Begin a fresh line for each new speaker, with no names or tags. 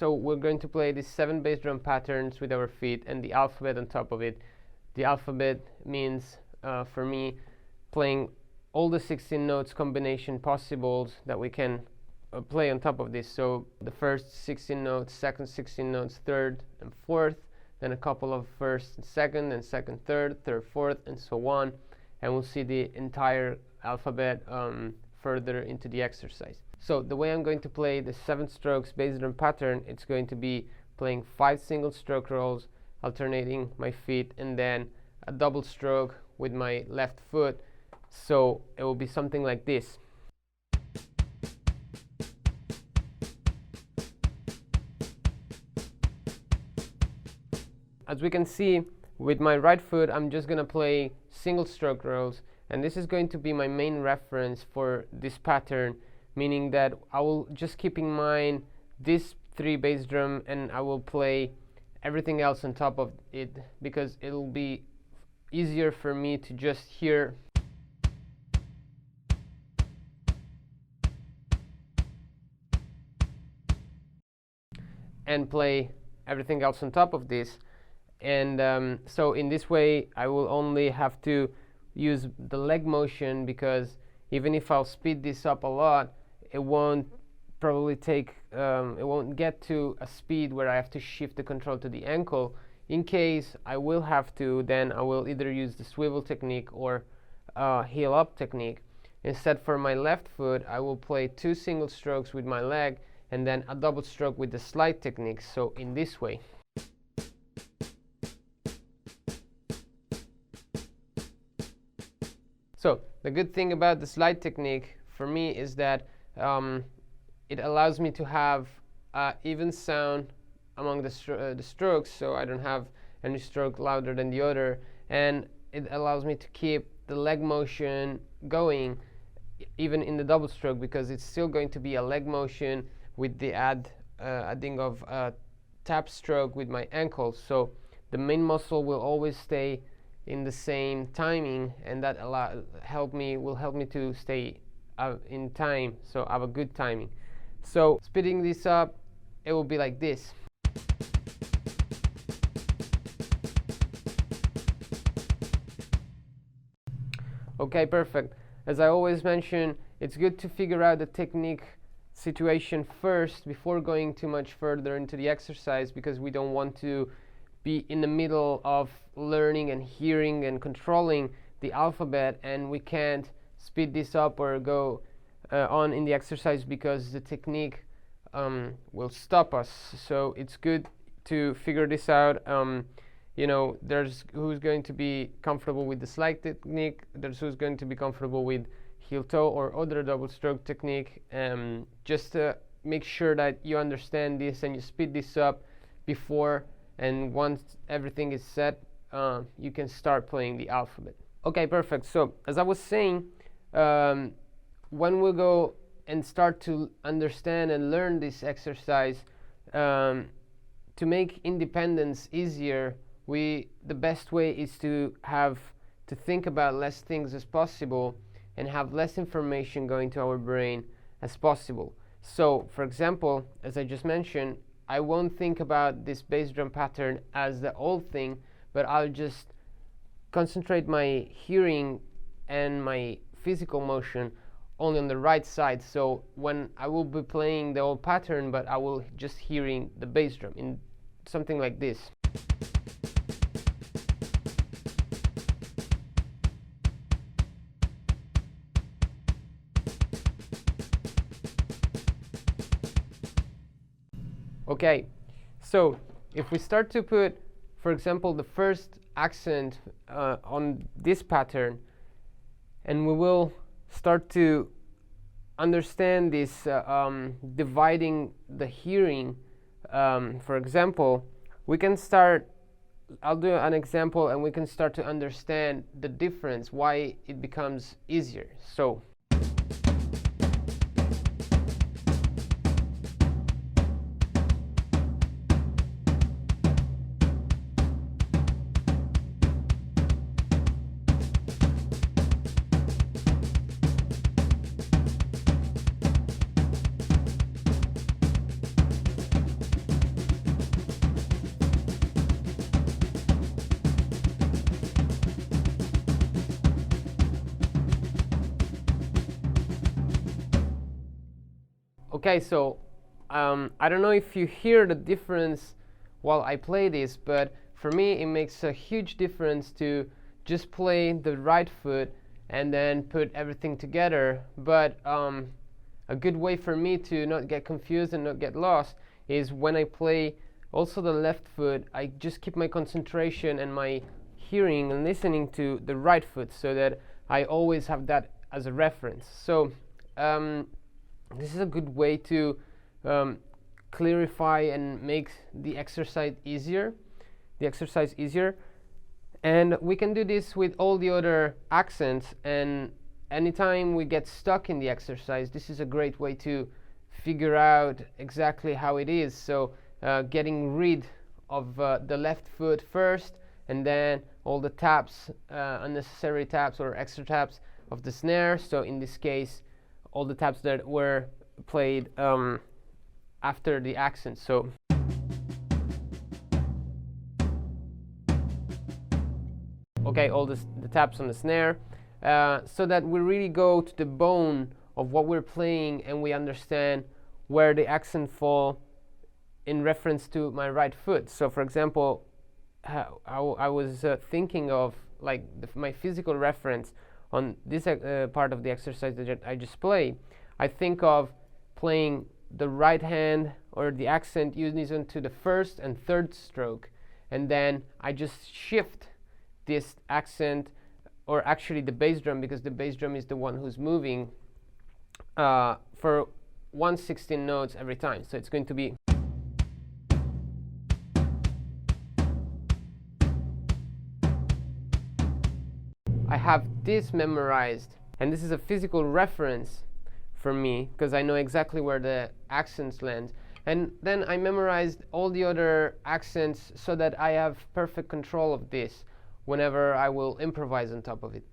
So we're going to play these 7 bass drum patterns with our feet and the alphabet on top of it. The alphabet means, for me, playing all the 16 notes combination possibles that we can play on top of this. So the first 16 notes, second 16 notes, third and fourth, then a couple of first and second, third, fourth, and so on. And we'll see the entire alphabet further into the exercise. So the way I'm going to play the 7 strokes bass drum pattern, it's going to be playing 5 single stroke rolls, alternating my feet, and then a double stroke with my left foot. So it will be something like this. As we can see, with my right foot, I'm just going to play single stroke rolls, and this is going to be my main reference for this pattern, meaning that I will just keep in mind this 3 bass drum and I will play everything else on top of it, because it'll be easier for me to just hear and play everything else on top of this. And so in this way I will only have to use the leg motion, because even if I'll speed this up a lot, it won't probably take it won't get to a speed where I have to shift the control to the ankle. In case I will have to, then I will either use the swivel technique or heel up technique. Instead, for my left foot, I will play 2 single strokes with my leg and then a double stroke with the slide technique, so in this way. So the good thing about the slide technique for me is that it allows me to have even sound among the strokes, so I don't have any stroke louder than the other, and it allows me to keep the leg motion going even in the double stroke, because it's still going to be a leg motion with the adding of a tap stroke with my ankle. So the main muscle will always stay in the same timing, and that will help me to stay in time, so I have a good timing. So speeding this up, it will be like this. Okay, perfect. As I always mention, it's good to figure out the technique situation first before going too much further into the exercise, because we don't want to be in the middle of learning and hearing and controlling the alphabet, and we can't speed this up or go on in the exercise because the technique will stop us. So it's good to figure this out. You know, there's who's going to be comfortable with the slide technique, there's who's going to be comfortable with heel toe or other double stroke technique. Just to make sure that you understand this and you speed this up before, and once everything is set, you can start playing the alphabet. Okay, perfect. So as I was saying, when we go and start to understand and learn this exercise, to make independence easier, the best way is to think about less things as possible and have less information going to our brain as possible. So for example, as I just mentioned, I won't think about this bass drum pattern as the old thing, but I'll just concentrate my hearing and my physical motion only on the right side. So when I will be playing the old pattern, but I will just hearing the bass drum in something like this. Okay, so if we start to put, for example, the first accent on this pattern, and we will start to understand this dividing the hearing. For example, we can start, I'll do an example and we can start to understand the difference, why it becomes easier. So Okay, so I don't know if you hear the difference while I play this, but for me it makes a huge difference to just play the right foot and then put everything together. But a good way for me to not get confused and not get lost is when I play also the left foot, I just keep my concentration and my hearing and listening to the right foot so that I always have that as a reference. So this is a good way to clarify and make the exercise easier. And we can do this with all the other accents, and anytime we get stuck in the exercise, this is a great way to figure out exactly how it is. So getting rid of the left foot first, and then all the taps, unnecessary taps or extra taps of the snare. So in this case, all the taps that were played after the accent. So okay, all the taps on the snare, so that we really go to the bone of what we're playing and we understand where the accent fall in reference to my right foot. So for example, I was thinking of like my physical reference on this part of the exercise that I just played. I think of playing the right hand or the accent unison to the first and third stroke, and then I just shift this accent, or actually the bass drum, because the bass drum is the one who's moving, for 1/16 notes every time. So it's going to be I have this memorized, and this is a physical reference for me because I know exactly where the accents land. And then I memorized all the other accents so that I have perfect control of this whenever I will improvise on top of it.